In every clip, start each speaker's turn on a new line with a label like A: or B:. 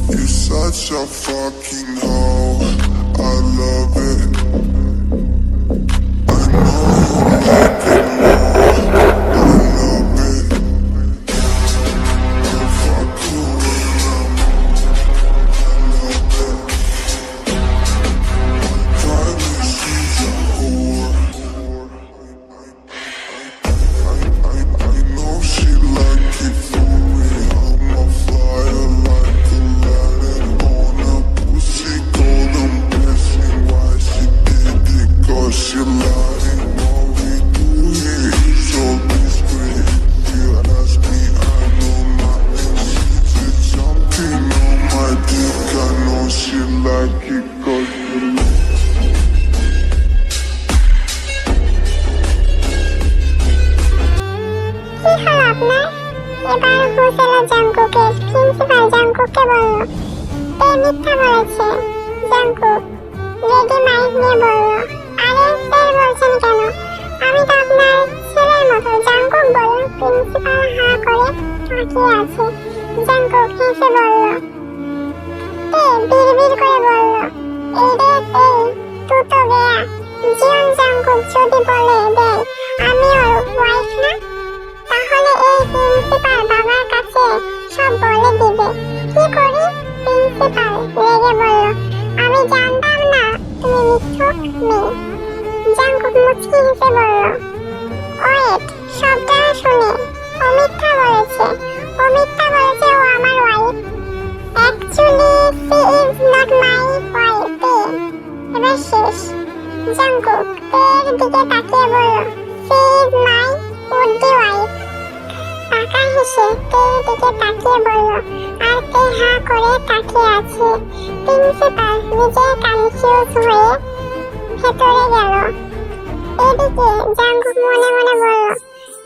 A: You're such a fucking hoe. I love it. I know you like it more. I love it. I'll fuck you around. I love it. Finally, she's a whore. I know she like it for me. I'm a fire like a light on a pussy golden blessing. Why she did it? 'Cause she lying. What we do here is so discreet. You ask me, I know nothing. She did something on my dick. I know she like it 'cause she
B: কি হলো আপনার? এবার হোসেলা জাঙ্কুকের principal জাঙ্কুককে বলল, এ মিথ্যা বলেছে। Jungkook রেগে mic নিয়ে বলল, আরে স্যার বলছেন কেন? আমি তো আপনার ছেলের মতো। জাঙ্কুক বলল। প্রিন্সিপাল হা করে তাকিয়ে আছে। জাঙ্কুক হেসে বলল, বিড়বিড় করে বলল, এই রে এই তুই তো গেয়া। জিয়ন জাঙ্কুক যদি বলে দেয় আমি ওর ওয়াইফ না, তাহলে এই প্রিন্সিপাল বাবার কাছে সব বলে দিবে। কি করি? প্রিন্সিপাল রেগে বলল, আমি জানতাম না তুমি মিথ্যুক মেয়ে। জাঙ্কুক মুচকি হেসে বলল, ওয়েট, সবটা শুনে। ও মিথ্যা বলেছে। ও মিথ্যা বলেছে ও আমার wife. Actually she is not my wife. এবার শেষ। জাঙ্কুক এর দিকে তাকিয়ে বলল, she is my would be wife. টাকা হেসে তের দিকে তাকিয়ে বলল, আর তে হা করে তাকিয়ে আছে। প্রিন্সিপাল নিজে কনফিউজ হয়ে ভেতরে গেল। এদিকে জাঙ্কুক মনে মনে বলল,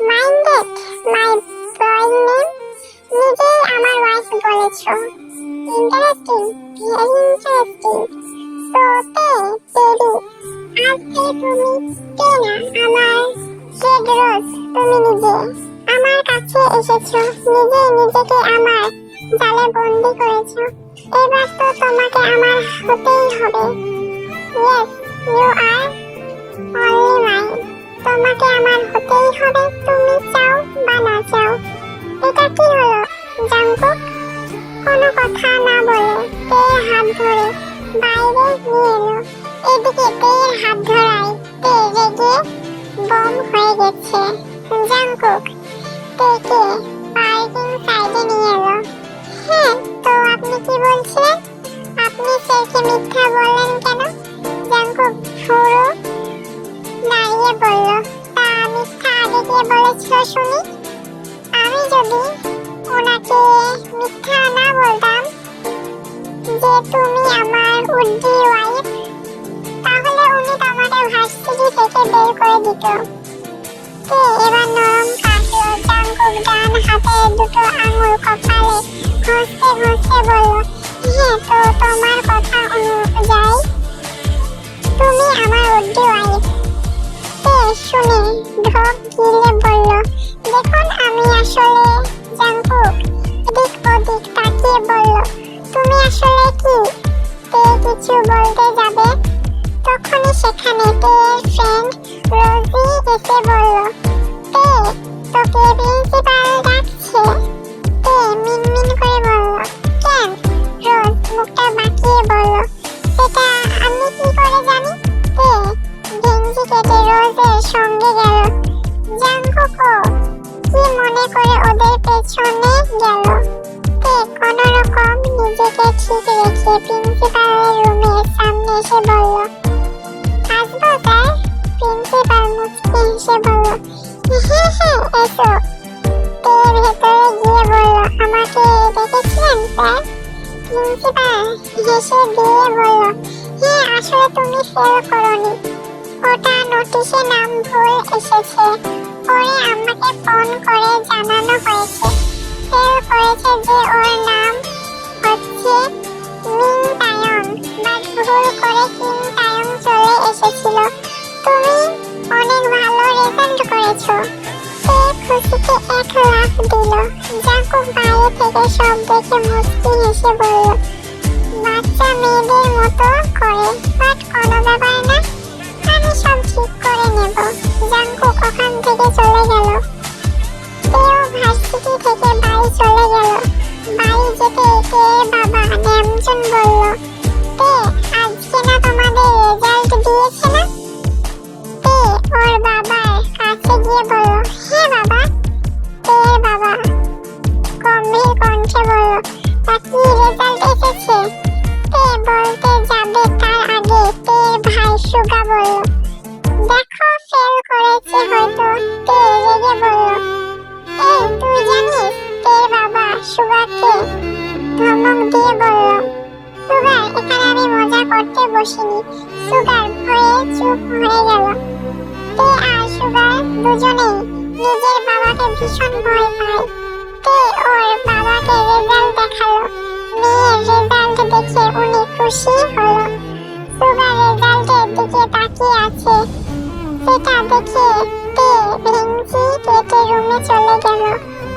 B: মাইন্ডেড মাই বয় নেম। নিজেই আমার ওয়াইফ বলেছো। Interesting, very interesting. সো তে বেবি, আজকে তুমি তে না, আমার রেড রোজ। তুমি নিজে আমার কাছে এসেছো, নিজেই নিজেকে আমার জালে বন্দি করেছো। এবার তো তোমাকে আমার হতেই হবে। Yes, you are only mine. তোমাকে আমার হতেই হবে, তুমি চাও বা না চাও। এটা কি হলো? জাঙ্কুক কোনো কথা না বলে তের হাত ধরে বাইরে নিয়ে এলো। এদিকে তের হাত ধরায় তে রেগে বম হয়ে গেছে। জাঙ্কুক তেকে পার্কিং সাইডে নিয়ে এলো। হ্যাঁ, তো আপনি কি বলছিলেন? আপনি স্যারকে মিথ্যা বললেন কেন? জাঙ্কুক পুরো দাঁড়িয়ে বলল, তা মিথ্যা আগে কে বলেছিল শুনি? আমি যদি ওনাকে মিথ্যা না বলতাম যে তুমি আমার উড-বি ওয়াইফ, তাহলে উনি তোমাকে ভার্সিটি থেকে বের করে দিত। কে এবার নরম কাটলো। জাঙ্কুক ডান হাতে দুটো আঙুল কপালে ঘষতে ঘষতে বলল, হ্যাঁ, তো তোমার কথা অনুযায়ী তুমি আমার উড-বি ওয়াইফ। তে শুনে ঢোক গিলে বলল, দেখুন আমি আসলে। জাঙ্কুক এদিক ওদিক তাকিয়ে বলল, তুমি আসলে কি? তে কিছু বলতে যাবে, তখনই সেখানে তের ফ্রেন্ড রোজি এসে বলল, তে তোকে প্রিন্সিপাল ডাকছে। তে মিনমিন করে বলল, কেন? রোজ মুখটা বাঁকিয়ে বলল, সেটা আমি কি করে জানি? তে গেঞ্জি কেটে রোজের সঙ্গে গেল। জাঙ্কুকও কি মনে করে ওদের পেছনে গেল। তে কোনো রকম নিজেকে ঠিক রেখে প্রিন্সিপালের রুমের সামনে এসে বলল, আসবো স্যার? প্রিন্সিপাল মুচকি হেসে বলল, হ্যাঁ হ্যাঁ এসো। তে ভেতরে গিয়ে বলল, আমাকে ডেকেছিলেন স্যার? প্রিন্সিপাল হেসে দিয়ে বলল, হ্যাঁ, আসলে তুমি ফেল করোনি। ওটা নোটিশে নাম ভুল এসেছে। পরে আমাকে ফোন করে জানানো হয়েছে ফেল করেছে যে ওর নাম হচ্ছে মিং তায়ং, বাট ভুল করে কিং তায়ং চলে এসেছিল। তুমি অনেক ভালো রেজাল্ট করেছো। সে খুশিতে 1 লাখ দিল। যাক জাঙ্কুক বাইরে থেকে সব দেখে মুচকি হেসে বলল, বাচ্চা মেয়েদের মতো করে, বাট কোনো ব্যাপার না, আমি সব ঠিক করে নেব। জাঙ্কুক ওখান থেকে চলে গেল। তেও ভার্সিটি থেকে বাড়ি চলে গেল। বাড়ি যেতে তের বাবা ন্যামজুন বলল, তে আজকে না তোমাদের রেজাল্ট দিয়েছে না? তে ওর বাবার কাছে গিয়ে বলল, হ্যাঁ বাবা। তের বাবা গম্ভীর কণ্ঠে বলল, তা কি রেজাল্ট এসেছে? তে বলতে যাবে তার আগে তের ভাই সুগা বলল, দেখো ফেল করেছে হয়তো। তে রেগে বলল, এই তুই জানিস? তের বাবা সুগাকে ধমক দিয়ে বলল, সুগার, এখানে আমি মজা করতে বসিনি। সুগার ভয়ে চুপ হয়ে গেল। তে আর সুগার দুজনেই নিজের বাবাকে ভীষণ ভয় পায়। তে ওর বাবাকে রেজাল্ট দেখালো। মেয়ের রেজাল্ট দেখে উনি খুশি হলো। সুগার রেজাল্টের দিকে তাকিয়ে আছে। সেটা দেখে তে ভেঙচি কেটে রুমে চলে গেল।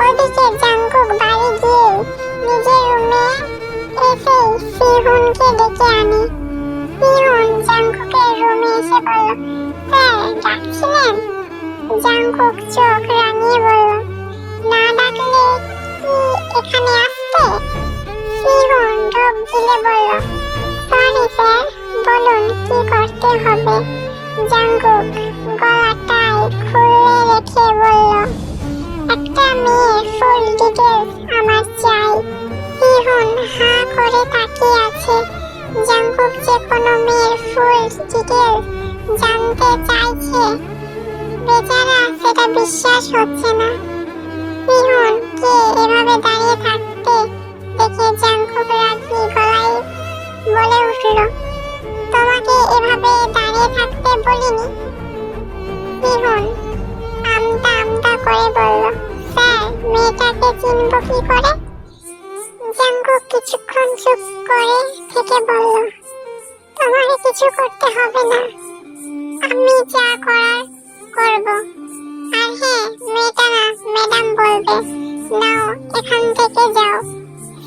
B: ওদিকে জাঙ্কুক বাড়ি গিয়ে নিজের রুমে এসেই সিহুনকে ডেকে আনে। সিহুন জাঙ্কুকের রুমে এসে বলল, স্যার ডাকছিলেন? জাঙ্কুক চোখ রাঙিয়ে বলল, না ডাকলে কি এখানে আসতে? সিহুন ঢোক গিলে বলল, সরি স্যার, বলুন কি করতে হবে? জাঙ্কুক গলাটাই খুলে রেখে বলল, একটা মেয়ের ফুল ডিটেলস আমার চাই। সিহুন হাঁ করে তাকিয়ে আছে। জাঙ্কুক যে কোনো মেয়ের ফুল ডিটেলস জানতে চাইছে, বেচারা সেটা বিশ্বাস হচ্ছে না। সিহুনকে এভাবে দাঁড়িয়ে থাকতে দেখে জাঙ্কুক রাগী গলায় বলে উঠল, তোমাকে এভাবে দাঁড়িয়ে থাকতে বলিনি। সিহুন আমতা আমতা করে বলল, স্যার মেয়েটাকে চিনব কি করে? জাঙ্কুক কিছুক্ষণ চুপ করে থেকে বলল, তোমাকে কিছু করতে হবে না, আমি যা করার করব। আর হ্যাঁ, মেয়েটা না ম্যাডাম বলবে। নাও এখান থেকে যাও।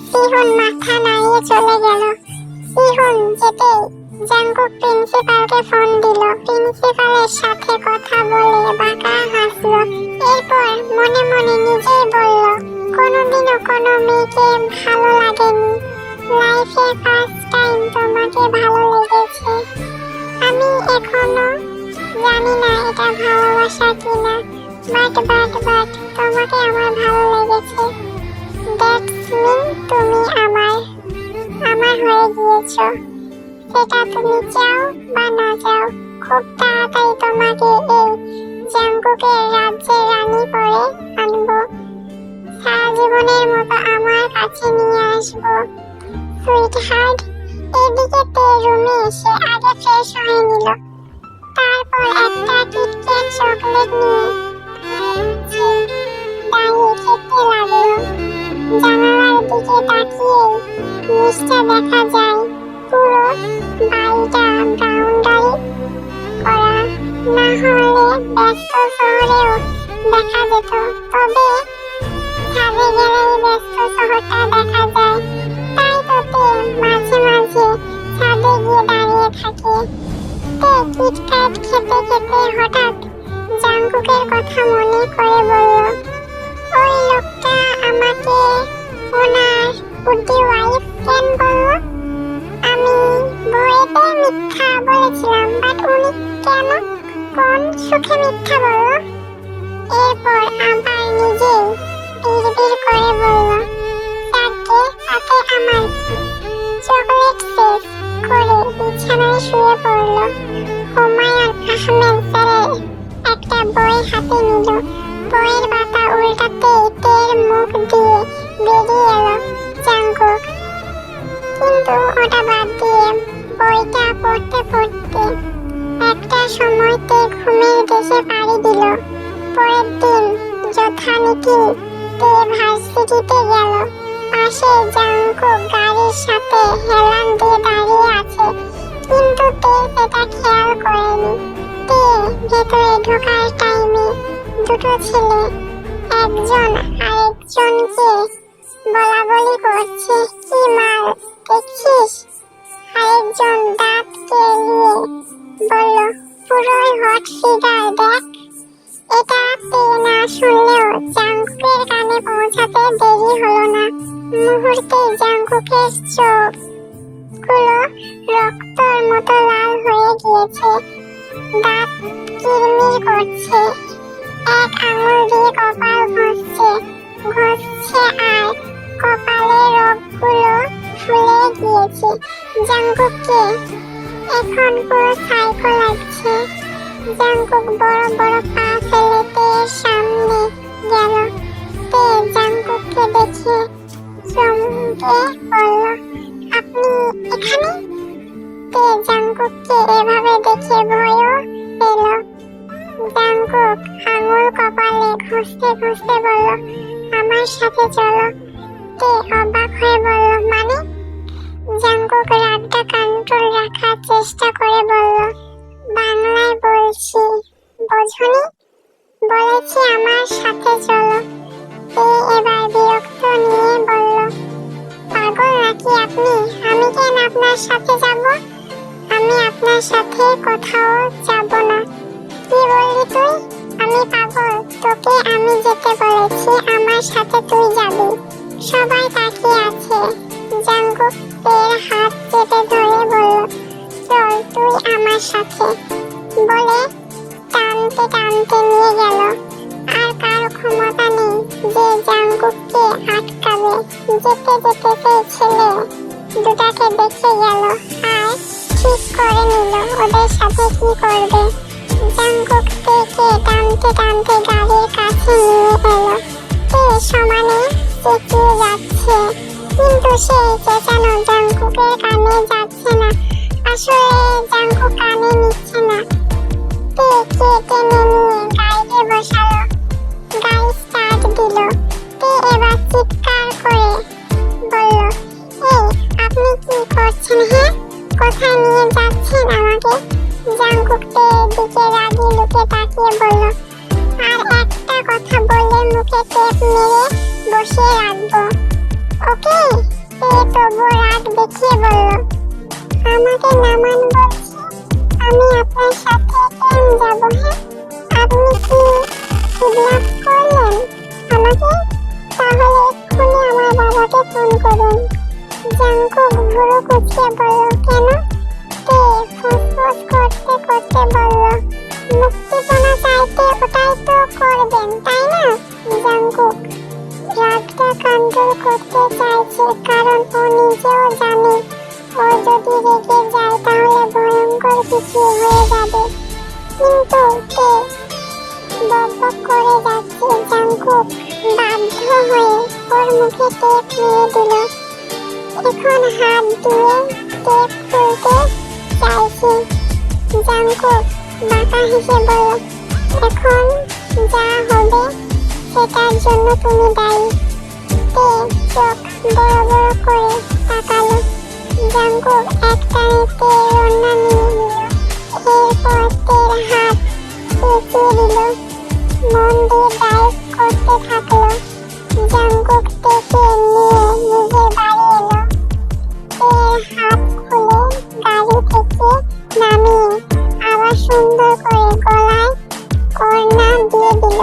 B: সিহুন মাথা নাড়িয়ে চলে গেল। সিহুন যেতেই জাঙ্কুক প্রিন্সিপালকে ফোন দিল। প্রিন্সিপালের সাথে কথা বলে বাঁকা হাসলো। এরপর মনে মনে নিজেই বলল, কোনোদিনও কোনো মেয়েকে ভালো লাগেনি, লাইফে ফার্স্ট টাইম তোমাকে ভালো লেগেছে। আমি এখনো জানি না এটা ভালোবাসা কিনা, বাট তোমাকে আমার ভালো লেগেছে। দ্যাটস মিন তুমি আমার হয়ে গিয়েছো। সেটা তুমি চাও বা না চাও, খুব তাড়াতাড়ি তোমাকে এই জাঙ্কুকের রাজ্যের রানী করে আনবো। সারা জীবনের মতো আমার কাছে নিয়ে আসবো। Sweet heart. এদিকে তে রুমে এসে আগে ফ্রেশ হয়ে নিল। তারপর একটা কিটক্যাট চকলেট নিয়ে দাঁড়িয়ে খেতে লাগলো। জানালার দিকে তাকিয়ে নিচটা দেখা যায় পুরো বাড়িটা বাউন্ডারি করা। না হলে ব্যস্ত শহরেও দেখা যেত, তবে ছাদে গেলেই ব্যস্ত শহরটা দেখা যায়। তাই তো তে মাঝে মাঝে ছাদে গিয়ে দাঁড়িয়ে থাকে। তে কিটক্যাট খেতে খেতে হঠাৎ জাঙ্কুকের কথা মনে করে বলল, ওই লোকটা আমাকে ওনার উডি ওয়াইফ কেন বলল? আমি বইতে মিথ্যা বলেছিলাম, বাট উনি কেন কোন সুখে মিথ্যা বলল? এরপর আবার নিজেই বিড়বিড় করে বলল, তাকে তাতে আমার কি? চকলেট শেষ করে বিছানায় শুয়ে পড়ল। হুমায়ুন আহমেদ স্যারের একটা বই হাতে নিল। বইয়ের পাতা উল্টাতেই তের মুখ দিয়ে বেরিয়ে এলো জাঙ্কুক। কিন্তু ওটা বাদ দিয়ে বইটা পড়তে পড়তে একটা সময়তে ঘুমের দেশে পাড়ি দিল। পরের দিন যথারীতি তে ভার্সিটিতে গেল। পাশে জাঙ্কুক গাড়ির সাথে হেলান দিয়ে দাঁড়িয়ে আছে, কিন্তু তে সেটা খেয়াল করেনি। তে ভেতরে ঢোকার টাইমে দুটো ছেলে একজন আরেকজনকে বলা বলি করছে। কি মাল দেখছিস? আরেকজন দাঁত কেলিয়ে বলল, পুরোই হট ফিগার দেখ। এটা তে না শুনলেও জাঙ্কুকের কানে পৌঁছাতে দেরি হলো না। মুহূর্তেই জাঙ্কুকের চোখগুলো রক্তর মতো লাল হয়ে গিয়েছে, দাঁত কিরমির করছে, এক আঙুল দিয়ে কপাল ঘষছে আর কপালের রগগুলো ফুলে গিয়েছে। জাঙ্কুককে এখন পুরো সাইকো লাগছে। জাঙ্কুক বড় বড় পা ফেলে তের সামনে গেল। তে জাঙ্কুককে দেখে চমকে বলল, আপনি এখানে? তে জাঙ্কুককে এভাবে দেখে ভয়ও পেল। জাঙ্কুক আঙুল কপালে ঘষতে ঘষতে বলল, আমার সাথে চলো। তে অবাক হয়ে বলল, মানে? জাঙ্কুক রাগটা কন্ট্রোল রাখার চেষ্টা করে বলল, বাংলায় বলছি, বোঝনি? বলেছি আমার সাথে চলো। তে এবার বিরক্ত নিয়ে বলল, পাগল নাকি আপনি? আমি কেন আপনার সাথে যাব? আমি আপনার সাথে কোথাও যাব না। কি বললি তুই? আমি পাগল? তোকে আমি যেতে বলেছি, আমার সাথে তুই যাবি। সবাই তাকিয়ে আছে। জাঙ্কুক তের হাত চেপে ধরে বলল, চল তুই আমার সাথে, বলে টানতে টানতে নিয়ে গেল। আর কারো ক্ষমতা নেই যে জাঙ্কুককে আটকাবে। যেতে যেতে সেই ছেলে দুটাকে দেখে গেল আর ঠিক করে নিল ওদের সাথে কি করবে। জাঙ্কুক তেকে টানতে টানতে গাড়ির কাছে নিয়ে এলো। তে সমানে চেঁচিয়ে যাচ্ছে, কিন্তু সেই চেঁচানো জাঙ্কুকের কানে যাচ্ছে না। আসলে জাঙ্কুক কানে নিচ্ছে না। তে কে টেনে নিয়ে গাড়িতে বসালো, গাড়ি স্টার্ট দিল। তে এবার চিৎকার করে বলল, এই আপনি কি করছেন? হ্যাঁ, কোথায় নিয়ে যাচ্ছেন আমাকে? জাঙ্কুক তের দিকে রাগি লুকে তাকিয়ে বলল, আর একটা কথা বললে মুখে টেপ মেরে বসিয়ে রাখবো, ওকে? তে তবু রাগ দেখিয়ে বলল, আমাকে নামান বলছি, আমি আপনার সাথে কেন যাব? হ্যাঁ, আপনি কি কিডন্যাপ করলেন আমাকে? তাহলে এক্ষুনি আমার বাবাকে ফোন করুন। জাঙ্কুক ভুরু কুচকে বলল, কেন? তে ফুসফুস করতে করতে বলল, মুক্তিপণা চাইতে ওটাই তো করবেন, তাই না? জাঙ্কুক রাগটা কন্ট্রোল করতে চাইছে, কারণ ও নিজেও জানে ও যদি রেগে যায় তাহলে ভয়ঙ্কর কিছু হয়ে যাবে। কিন্তু তে বকবক করে যাচ্ছে। জাঙ্কুক বাধ্য হয়ে ওর মুখে টেপ মেরে দিল। এখন হাত দিয়ে টেপ খুলতে চাইছে। জাঙ্কুক বাঁকা হেসে বলল, এখন যা হবে সেটার জন্য তুমি দায়ী। তে চোখ বড় বড় করে তাকালো। জাঙ্কুক একটানে তের ওড়না নিয়ে নিল। এরপর তের হাত পেঁচিয়ে দিল, মন দিয়ে ড্রাইভ করতে থাকলো। জাঙ্কুক তেকে নিয়ে নিজের বাড়ি এলো। তের হাত খুলে গাড়ি থেকে নামিয়ে আবার সুন্দর করে গলায় ওড়না দিয়ে দিল।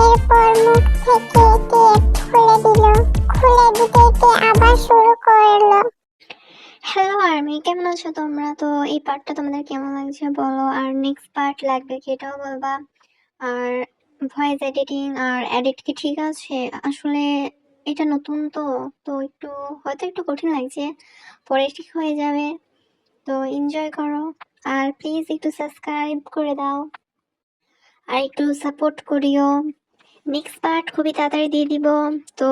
B: এরপর মুখ থেকে টেপ খুলে দিল। খুলে দিতে তে আবার শুরু করলো।
C: হ্যালো আর্মি, কেমন আছো তোমরা? তো এই পার্টটা তোমাদের কেমন লাগছে বলো, আর নেক্সট পার্ট লাগবে কি এটাও বলবা। আর ভয়েস এডিটিং আর এডিট কি ঠিক আছে? আসলে এটা নতুন তো তো একটু হয়তো একটু কঠিন লাগছে, পরে ঠিক হয়ে যাবে। তো এনজয় করো, আর প্লিজ একটু সাবস্ক্রাইব করে দাও আর একটু সাপোর্ট করিও। নেক্সট পার্ট খুবই তাড়াতাড়ি দিয়ে দিব। তো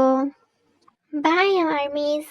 C: বাই আমার মিস।